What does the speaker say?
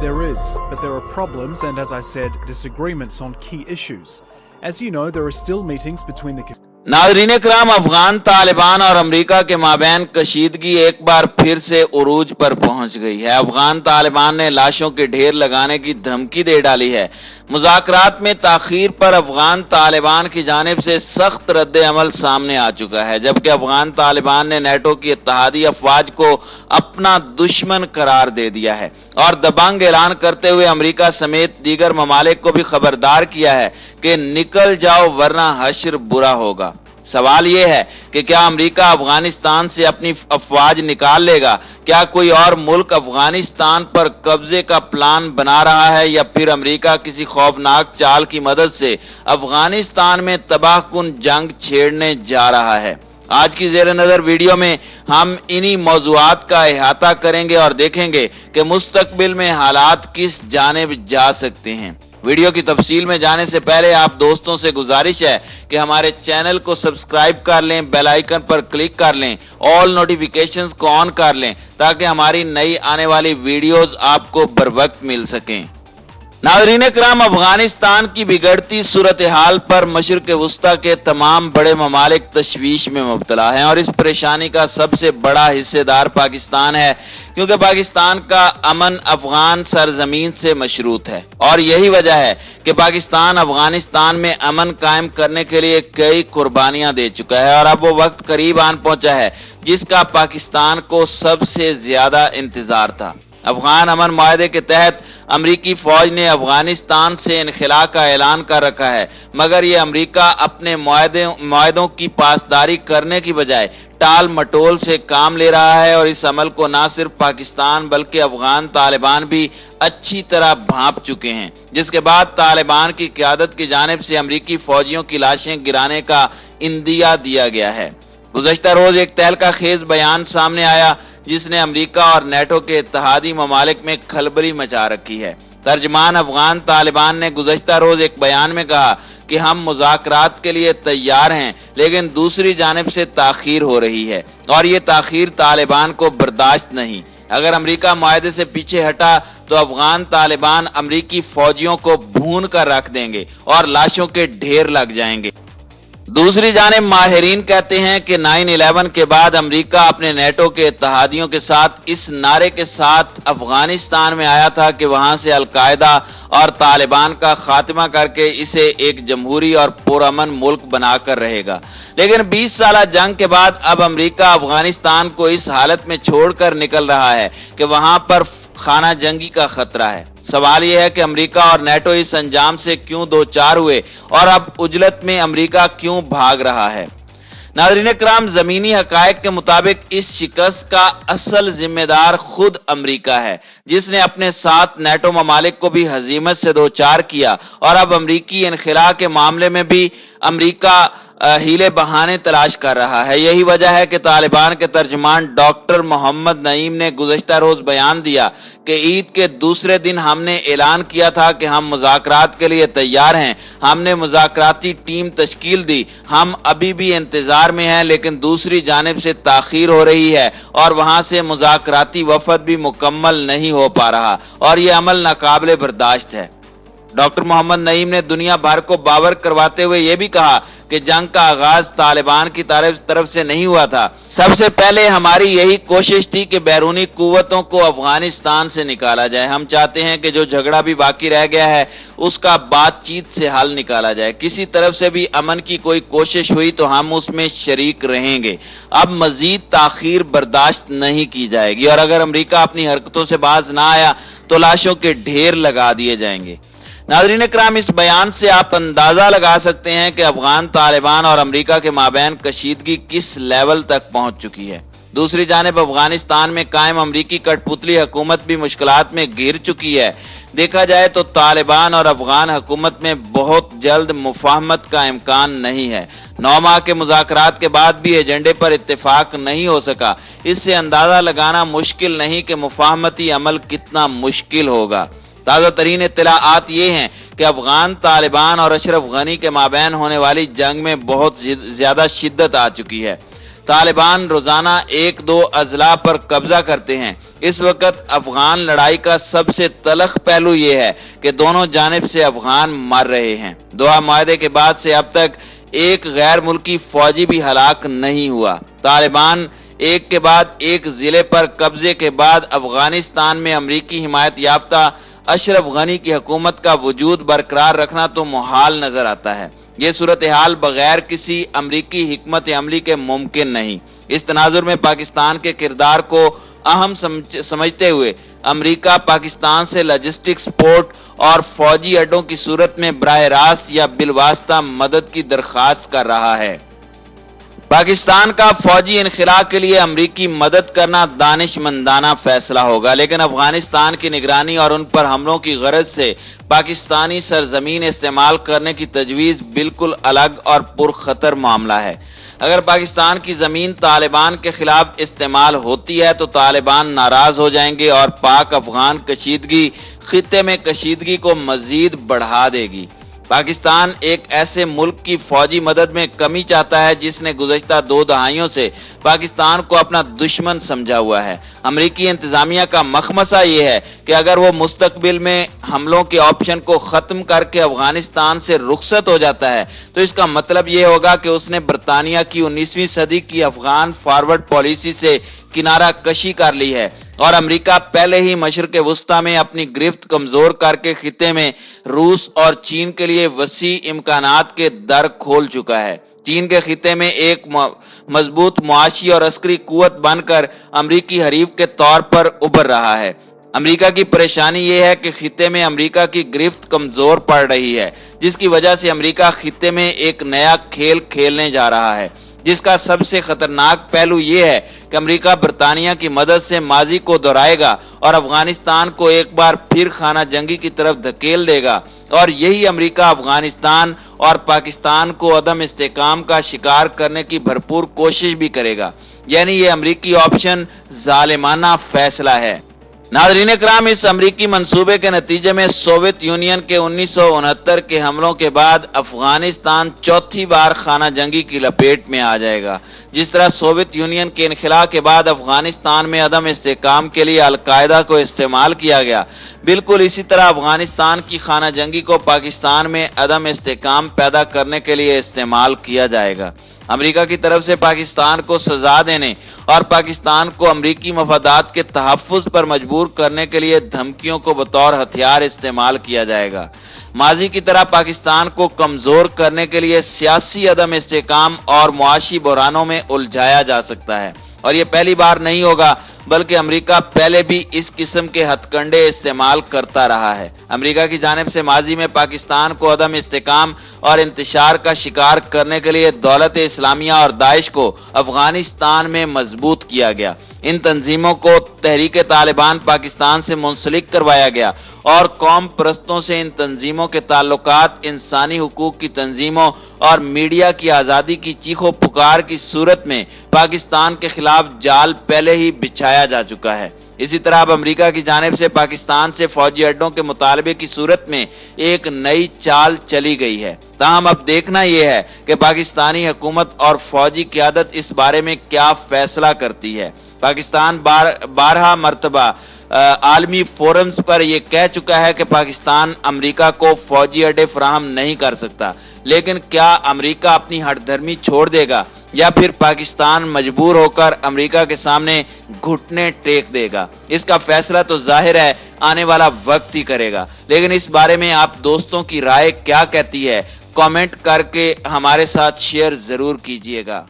There is, but there are problems and, as I said, disagreements on key issues. As you know, there are still meetings between the नाज़रीन कराम, अफगान तालिबान और America के माबैन कशीदगी एक बार फिर से उरूज पर पहुंच गई है। अफगान तालिबान ने लाशों के ढेर लगाने की धमकी दे डाली है। मुज़ाकरात में ताखीर पर अफगान तालिबान की जानिब से सख्त रद्द अमल सामने आ चुका है, जबकि अफगान तालिबान ने नेटो की इत्तेहादी अफवाज को अपना दुश्मन करार दे दिया है और दबंग ऐलान करते हुए अमेरिका समेत दीगर ममालिक को भी खबरदार किया है कि निकल जाओ वरना हश्र बुरा होगा। सवाल यह है कि क्या अमेरिका अफगानिस्तान से अपनी अफवाज निकाल लेगा? क्या कोई और मुल्क अफगानिस्तान पर कब्जे का प्लान बना रहा है या फिर अमेरिका किसी खौफनाक चाल की मदद से अफगानिस्तान में तबाहकुन जंग छेड़ने जा रहा है? आज की ज़ेर नज़र वीडियो में हम इन्हीं मौज़ूआत का अहाता करेंगे और देखेंगे कि मुस्तकबिल में हालात किस जानिब जा सकते हैं। वीडियो की तफसील में जाने से पहले आप दोस्तों से गुजारिश है कि हमारे चैनल को सब्सक्राइब कर लें, बेल आइकन पर क्लिक कर लें, ऑल नोटिफिकेशंस को ऑन कर लें ताकि हमारी नई आने वाली वीडियोस आपको बर वक्त मिल सकें। नाज़रीन कराम, अफगानिस्तान की बिगड़ती सूरत हाल पर मशरिक़ वुस्ता के तमाम बड़े ममालिक तशवीश में मुब्तला हैं और इस परेशानी का सबसे बड़ा हिस्सेदार पाकिस्तान है, क्योंकि पाकिस्तान का अमन अफगान सरजमीन से मशरूत है और यही वजह है कि पाकिस्तान अफगानिस्तान में अमन कायम करने के लिए कई कुर्बानियां दे चुका है और अब वो वक्त करीब आन पहुंचा है जिसका पाकिस्तान को सबसे ज्यादा इंतजार था। अफगान अमन मुआहदे के तहत अमरीकी फौज ने अफगानिस्तान से इनखला का ऐलान कर रखा है, मगर ये अमरीका अपने मुआहदों की पासदारी करने की बजाय टाल मटोल से काम ले रहा है और इस अमल को न सिर्फ पाकिस्तान बल्कि अफगान तालिबान भी अच्छी तरह भांप चुके हैं, जिसके बाद तालिबान की क़यादत की जानिब से अमरीकी फौजियों की लाशें गिराने का इंदिया दिया गया है। गुज़श्ता रोज एक तहलका खेज बयान सामने आया जिसने अमेरिका और नेटो के इत्तेहादी ममालिक में खलबली मचा रखी है। तर्जमान अफगान तालिबान ने गुज़श्ता रोज एक बयान में कहा कि हम मुज़ाकरात के लिए तैयार हैं, लेकिन दूसरी जानिब से ताखीर हो रही है और ये ताखीर तालिबान को बर्दाश्त नहीं। अगर अमेरिका मुआहदे से पीछे हटा तो अफगान तालिबान अमरीकी फौजियों को भून कर रख देंगे और लाशों के ढेर लग जाएंगे। दूसरी जानिब माहिरीन कहते हैं कि 9/11 के बाद अमेरिका अपने नेटो के इत्तेहादियों के साथ इस नारे के साथ अफगानिस्तान में आया था कि वहां से अलकायदा और तालिबान का खात्मा करके इसे एक जमहूरी और पुरअमन मुल्क बनाकर रहेगा। लेकिन 20 साल जंग के बाद अब अमेरिका अफगानिस्तान को इस हालत में छोड़कर निकल रहा है कि वहां पर खाना जंगी का खतरा है। सवाल यह है कि अमेरिका और नेटो इस अंजाम से क्यों दो चार हुए और अब उजलत में अमेरिका क्यों भाग रहा है? नाज़रीन कराम, ज़मीनी हक़ाइक़ के मुताबिक इस शिकस्त का असल जिम्मेदार खुद अमेरिका है, जिसने अपने साथ नेटो ममालिक को भी हज़ीमत से दो चार किया और अब अमरीकी इनखिला के मामले में भी अमेरिका हीले बहाने तलाश कर रहा है। यही वजह है कि तालिबान के तर्जमान डॉक्टर मोहम्मद नईम ने गुज़श्ता रोज बयान दिया कि ईद के दूसरे दिन हमने ऐलान किया था कि हम मुज़ाकरात के लिए तैयार हैं। हमने मुज़ाकराती टीम तश्कील दी, हम अभी भी इंतजार में हैं, लेकिन दूसरी जानिब से ताखीर हो रही है और वहां से मुज़ाकराती वफद भी मुकम्मल नहीं हो पा रहा और ये अमल नाकाबिले बर्दाश्त है। डॉक्टर मोहम्मद नईम ने दुनिया भर को बावर करवाते हुए ये भी कहा कि जंग का आगाज तालिबान की तरफ से नहीं हुआ था। सबसे पहले हमारी यही कोशिश थी कि बैरूनी कुव्वतों को अफगानिस्तान से निकाला जाए। हम चाहते हैं कि जो झगड़ा भी बाकी रह गया है उसका बातचीत से हल निकाला जाए। किसी तरफ से भी अमन की कोई कोशिश हुई तो हम उसमें शरीक रहेंगे। अब मजीद ताखीर बर्दाश्त नहीं की जाएगी और अगर अमेरिका अपनी हरकतों से बाज ना आया तो लाशों के ढेर लगा दिए जाएंगे। नाज़रीन कराम, इस बयान से आप अंदाजा लगा सकते हैं कि अफगान तालिबान और अमेरिका के माबैन कशीदगी किस लेवल तक पहुंच चुकी है। दूसरी जानिब अफगानिस्तान में कायम अमरीकी कठपुतली हुकूमत भी मुश्किलात में घिर चुकी है। देखा जाए तो तालिबान और अफगान हुकूमत में बहुत जल्द मुफाहमत का इम्कान नहीं है। 9 माह के मुज़ाकरात के बाद भी एजेंडे पर इत्तेफाक नहीं हो सका। इससे अंदाजा लगाना मुश्किल नहीं कि मुफाहमती अमल कितना मुश्किल होगा। ताज़ा तरीन इत्तलाआत ये हैं कि अफगान तालिबान और अशरफ गनी के माबैन होने वाली जंग में बहुत ज्यादा शिद्दत आ चुकी है। तालिबान रोजाना 1-2 अजला पर कब्जा करते हैं। इस वक्त अफगान लड़ाई का सबसे तलख पहलू ये है कि दोनों जानिब से अफगान मर रहे हैं। दोहा माहदे के बाद से अब तक एक गैर मुल्की फौजी भी हलाक नहीं हुआ। तालिबान एक के बाद एक जिले पर कब्जे के बाद अफगानिस्तान में अमरीकी हिमायत याफ्ता अशरफ गनी की हुकूमत का वजूद बरकरार रखना तो मुहाल नजर आता है। ये सूरत हाल बगैर किसी अमरीकी हिकमत अमली के मुमकिन नहीं। इस तनाजुर में पाकिस्तान के किरदार को अहम समझते हुए अमरीका पाकिस्तान से लॉजिस्टिक सपोर्ट और फौजी अड्डों की सूरत में बराह रास्त या बिलवास्ता मदद की दरख्वास्त कर रहा है। पाकिस्तान का फौजी इनखिला के लिए अमरीकी मदद करना दानिशमंदाना फैसला होगा, लेकिन अफगानिस्तान की निगरानी और उन पर हमलों की गरज से पाकिस्तानी सरजमीन इस्तेमाल करने की तजवीज़ बिल्कुल अलग और पुरखतर मामला है। अगर पाकिस्तान की जमीन तालिबान के खिलाफ इस्तेमाल होती है तो तालिबान नाराज हो जाएंगे और पाक अफगान कशीदगी खित्ते में कशीदगी को मजीद बढ़ा देगी। पाकिस्तान एक ऐसे मुल्क की फौजी मदद में कमी चाहता है जिसने गुज़श्ता 2 दहाइयों से पाकिस्तान को अपना दुश्मन समझा हुआ है। अमरीकी इंतजामिया का मखमसा ये है कि अगर वो मुस्तकबिल में हमलों के ऑप्शन को ख़त्म करके अफगानिस्तान से रुखसत हो जाता है तो इसका मतलब ये होगा कि उसने बरतानिया की 19वीं सदी की अफगान फॉरवर्ड पॉलिसी से किनारा कशी कर ली है और अमेरिका पहले ही मशरिक़ वुस्ता में अपनी गिरफ्त कमजोर करके खिते में रूस और चीन के लिए वसी इम्कानात के दर खोल चुका है। चीन के खिते में एक मजबूत मुआशी और अस्करी कुव्वत बनकर अमरीकी हरीफ के तौर पर उभर रहा है। अमेरिका की परेशानी यह है कि खिते में अमेरिका की गिरफ्त कमजोर पड़ रही है, जिसकी वजह से अमेरिका खिते में एक नया खेल खेलने जा रहा है, जिसका सबसे खतरनाक पहलू ये है कि अमेरिका बरतानिया की मदद से माजी को दोहराएगा और अफगानिस्तान को एक बार फिर खाना जंगी की तरफ धकेल देगा और यही अमेरिका अफगानिस्तान और पाकिस्तान को अदम इस्तेकाम का शिकार करने की भरपूर कोशिश भी करेगा। यानी ये अमेरिकी ऑप्शन जालिमाना फैसला है। नाज़रीन इकराम, इस अमरीकी मंसूबे के नतीजे में सोवियत यूनियन के 1969 के हमलों के बाद अफगानिस्तान चौथी बार खाना जंगी की लपेट में आ जाएगा। जिस तरह सोवियत यूनियन के इनखिला के बाद अफगानिस्तान में अदम इस्तेकाम के लिए अलकायदा को इस्तेमाल किया गया, बिल्कुल इसी तरह अफगानिस्तान की खाना जंगी को पाकिस्तान में अदम इस्तेकाम पैदा करने के लिए इस्तेमाल किया जाएगा। अमेरिका की तरफ से पाकिस्तान को सजा देने और पाकिस्तान को अमरीकी मफादात के तहफ़्फ़ुज़ पर मजबूर करने के लिए धमकियों को बतौर हथियार इस्तेमाल किया जाएगा। माजी की तरह पाकिस्तान को कमज़ोर करने के लिए सियासी अदम इस्तेकाम और मुआशी बहरानों में उलझाया जा सकता है और ये पहली बार नहीं होगा, बल्कि अमेरिका पहले भी इस किस्म के हथकंडे इस्तेमाल करता रहा है। अमेरिका की जानिब से माजी में पाकिस्तान को अदम इस्तेकाम और इंतशार का शिकार करने के लिए दौलत इस्लामिया और दाइश को अफगानिस्तान में मजबूत किया गया। इन तंजीमों को तहरीक तालिबान पाकिस्तान से मुंसलिक करवाया गया और कौम परस्तों से इन तंजीमों के ताल्लुकात इंसानी हुकूक की तंजीमों और मीडिया की आज़ादी की चीखों पुकार की सूरत में पाकिस्तान के खिलाफ जाल पहले ही बिछाया जा चुका है। इसी तरह अब अमेरिका की जानिब से पाकिस्तान से फौजी अड्डों के मुतालबे की सूरत में एक नई चाल चली गई है। ताहम अब देखना यह है कि पाकिस्तानी हुकूमत और फौजी क़यादत इस बारे में क्या फैसला करती है। पाकिस्तान 12 मरतबा आलमी फोरम्स पर यह कह चुका है कि पाकिस्तान अमेरिका को फौजी अड्डे फराहम नहीं कर सकता, लेकिन क्या अमेरिका अपनी हठधर्मी छोड़ देगा या फिर पाकिस्तान मजबूर होकर अमेरिका के सामने घुटने टेक देगा? इसका फैसला तो जाहिर है आने वाला वक्त ही करेगा, लेकिन इस बारे में आप दोस्तों की राय क्या कहती है, कमेंट करके हमारे साथ शेयर जरूर कीजिएगा।